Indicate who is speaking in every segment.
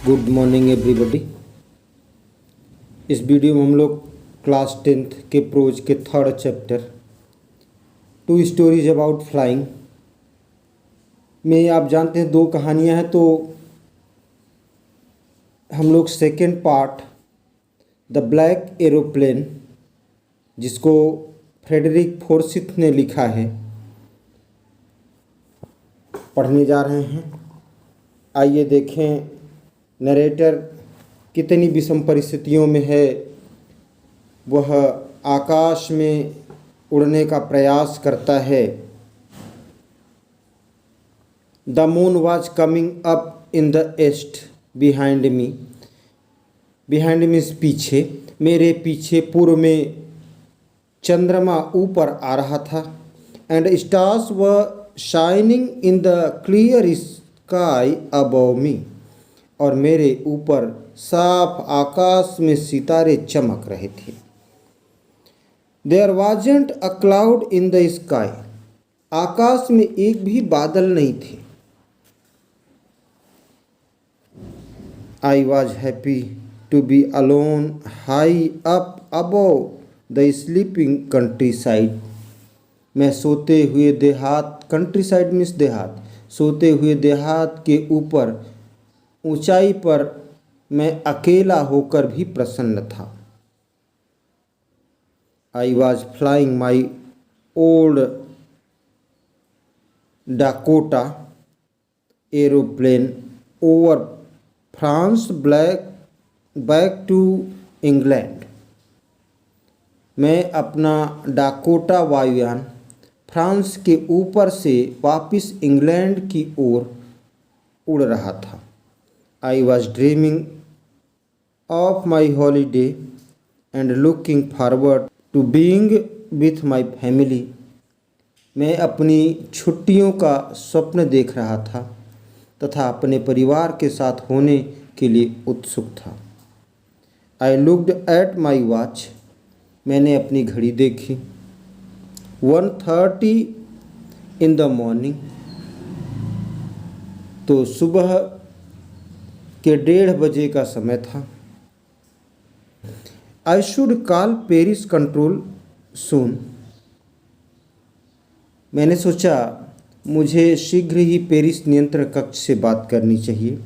Speaker 1: Good morning everybody. इस video में हम लोग क्लास 10th के प्रोज के third chapter two stories about flying में आप जानते हैं दो कहानियां हैं, तो हम लोग second part the black aeroplane, जिसको फ्रेडरिक फोर्सिथ ने लिखा है, पढ़ने जा रहे हैं। आइए देखें नरेटर कितनी विषम परिस्थितियों में है। वह आकाश में उड़ने का प्रयास करता है। The moon was coming up in the east behind me. Behind means पीछे, मेरे पीछे पूर्व में चंद्रमा ऊपर आ रहा था। And stars were shining in the clear sky above मी। और मेरे ऊपर साफ आकाश में सितारे चमक रहे थे। There wasn't a cloud in the sky. आकाश में एक भी बादल नहीं थे। I was happy to be alone high up above the sleeping countryside. मैं सोते हुए देहात, कंट्री साइड मीन्स देहात, सोते हुए देहात के ऊपर ऊंचाई पर मैं अकेला होकर भी प्रसन्न था। I was flying my old Dakota aeroplane over France back to England. मैं अपना डाकोटा वायुयान फ्रांस के ऊपर से वापस इंग्लैंड की ओर उड़ रहा था। I was dreaming of my holiday and looking forward to being with my family. मैं अपनी छुट्टियों का स्वप्न देख रहा था तथा अपने परिवार के साथ होने के लिए उत्सुक था। I looked at my watch. मैंने अपनी घड़ी देखी। 1:30 in the morning. तो सुबह के 1:30 बजे का समय था। I should call Paris control soon. मैंने सोचा मुझे शीघ्र ही पेरिस नियंत्रण कक्ष से बात करनी चाहिए।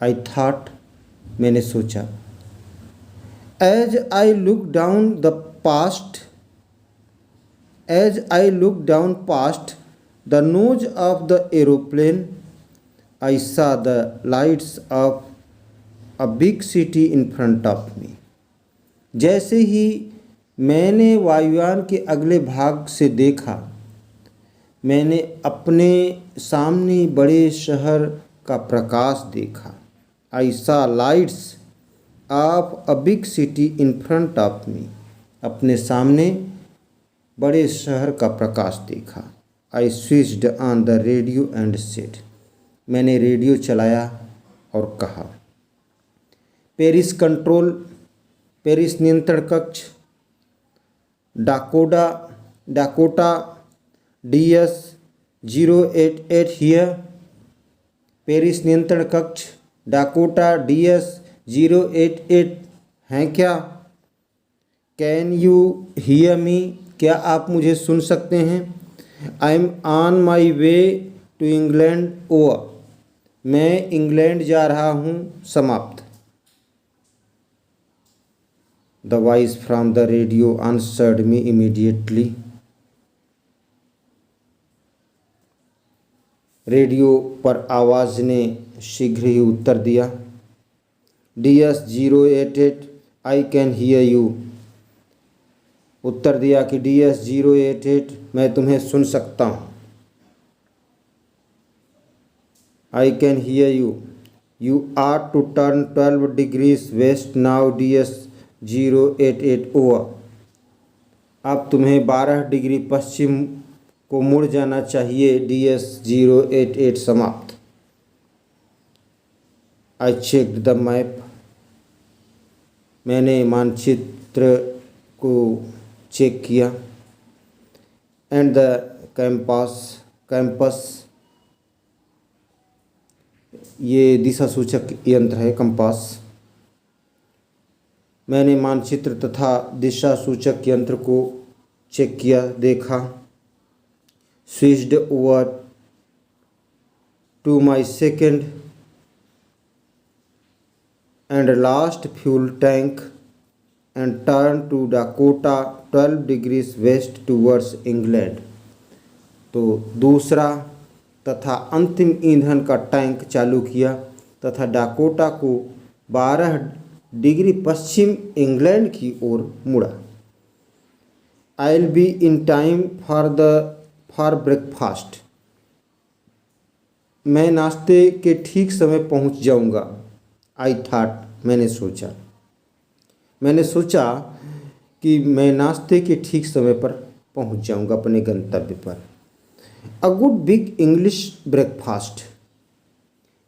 Speaker 1: आई थॉट, मैंने सोचा। As I look down past the nose of the aeroplane, I saw the lights of a big city in front of me. जैसे ही मैंने वायुयान के अगले भाग से देखा, मैंने अपने सामने बड़े शहर का प्रकाश देखा। I saw lights of a big city in front of me. अपने सामने बड़े शहर का प्रकाश देखा। I switched on the radio and said. मैंने रेडियो चलाया और कहा, पेरिस नियंत्रण कक्ष, डाकोटा DS 088 हियर। पेरिस नियंत्रण कक्ष डाकोटा DS 088 हैं क्या? Can you hear me? क्या आप मुझे सुन सकते हैं? I am on my way to England over. मैं इंग्लैंड जा रहा हूँ, समाप्त। The voice from the radio answered me immediately. Radio पर आवाज़ ने शीघ्र ही उत्तर दिया। DS 088 I can hear you. उत्तर दिया कि DS 088 मैं तुम्हें सुन सकता हूँ। I can hear you. You ought to turn 12 degrees west now, DS 088 over. अब तुम्हें 12 डिग्री पश्चिम को मुड़ जाना चाहिए, DS 088 समाप्त। I checked the map. मैंने मानचित्र को चेक किया। And the compass ये दिशा सूचक यंत्र है कंपास। मैंने मानचित्र तथा दिशा सूचक यंत्र को चेक किया, देखा। Switched over to my second and last fuel tank and turn to Dakota 12 degrees west towards England. तो दूसरा तथा अंतिम ईंधन का टैंक चालू किया तथा डाकोटा को 12 डिग्री पश्चिम इंग्लैंड की ओर मुड़ा। I will be in time for breakfast. मैं नाश्ते के ठीक समय पहुंच जाऊंगा। आई थॉट, मैंने सोचा कि मैं नाश्ते के ठीक समय पर पहुंच जाऊंगा अपने गंतव्य पर। A good big English breakfast,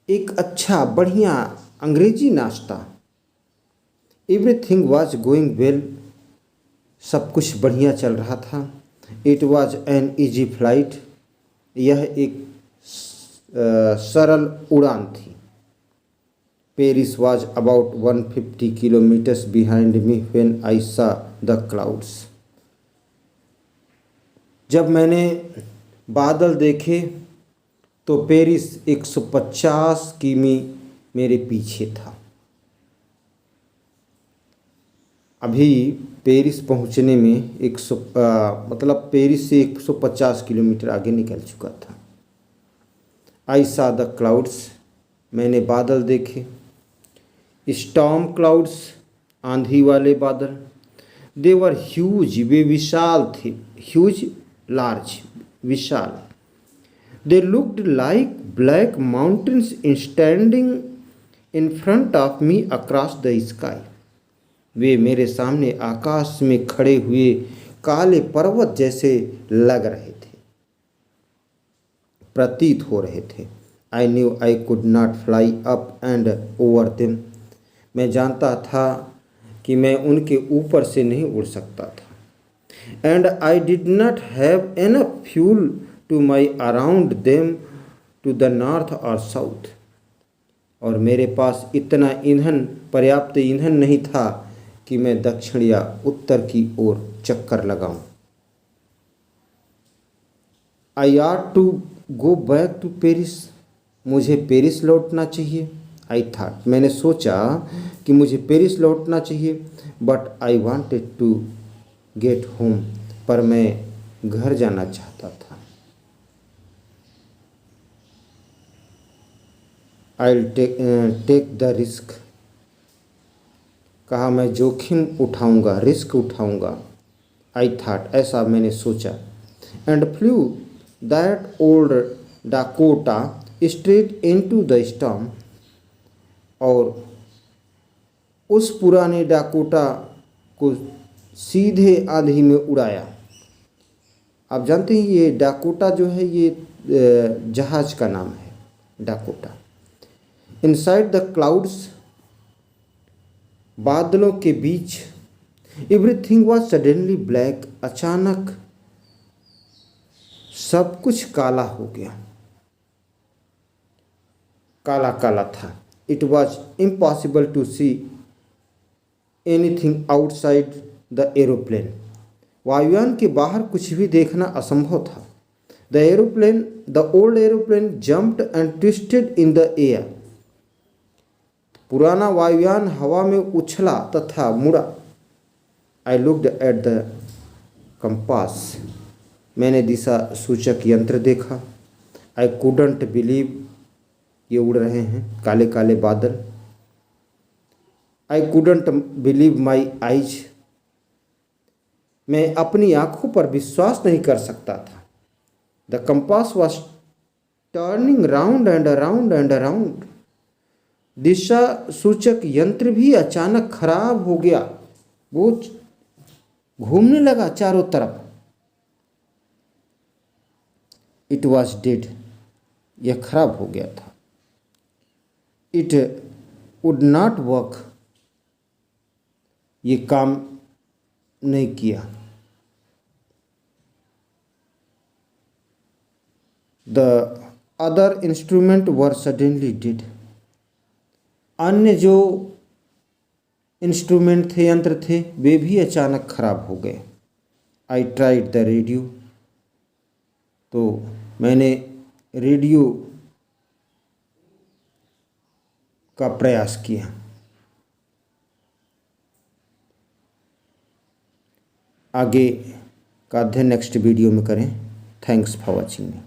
Speaker 1: एक अच्छा बढ़िया अंग्रेजी नाश्ता। एवरीथिंग वॉज गोइंग वेल, सब कुछ बढ़िया चल रहा था। It was an easy flight, यह एक सरल उड़ान थी। Paris was about 150 kilometres behind me when I saw the clouds. जब मैंने बादल देखे तो पेरिस 150 किमी मेरे पीछे था। अभी पेरिस पहुंचने में मतलब पेरिस से 150 किलोमीटर आगे निकल चुका था। आई सॉ द क्लाउड्स, मैंने बादल देखे। स्टॉर्म क्लाउड्स, आंधी वाले बादल। दे वर ह्यूज, वे विशाल थे। ह्यूज, लार्ज, विशाल। They looked like black mountains standing in front of me across the sky. वे मेरे सामने आकाश में खड़े हुए काले पर्वत जैसे लग रहे थे, प्रतीत हो रहे थे। I knew I could not fly up and over them. मैं जानता था कि मैं उनके ऊपर से नहीं उड़ सकता था। And I did not have enough fuel to my around them to the north और साउथ। और मेरे पास इतना ईंधन, पर्याप्त ईंधन नहीं था कि मैं दक्षिण या उत्तर की ओर चक्कर लगाऊं। I ought to go back to Paris, मुझे पेरिस लौटना चाहिए। आई थॉट, मैंने सोचा कि मुझे पेरिस लौटना चाहिए। But I wanted to get home, पर मैं घर जाना चाहता था। I will take the risk, कहा मैं जोखिम उठाऊंगा, रिस्क उठाऊंगा। आई थॉट, ऐसा मैंने सोचा। And flu that old Dakota straight into the storm, और उस पुराने डाकोटा को सीधे आंधी में उड़ाया। आप जानते हैं ये डाकोटा जो है ये जहाज का नाम है, डाकोटा। इनसाइड द क्लाउड्स, बादलों के बीच। एवरीथिंग वॉज सडनली ब्लैक, अचानक सब कुछ काला हो गया, काला काला था। It was impossible to see anything outside the aeroplane. वायुयान के बाहर कुछ भी देखना असंभव था। The old aeroplane jumped and twisted in the air. पुराना वायुयान हवा में उछला तथा मुड़ा। I looked at the compass, मैंने दिशा सूचक यंत्र देखा। आई कुडंट बिलीव, ये उड़ रहे हैं काले काले बादल। I couldn't believe my eyes, मैं अपनी आंखों पर विश्वास नहीं कर सकता था। The compass was turning round and around and around. दिशा सूचक यंत्र भी अचानक खराब हो गया, वो घूमने लगा चारों तरफ। इट वॉज डेड, यह खराब हो गया था। इट वुड नॉट वर्क, ये काम नहीं किया। The other instrument were suddenly dead, अन्य जो इंस्ट्रूमेंट थे, यंत्र थे, वे भी अचानक खराब हो गए। आई ट्राइड द रेडियो, तो मैंने रेडियो का प्रयास किया। आगे का अध्ययन नेक्स्ट वीडियो में करें। Thanks for watching me.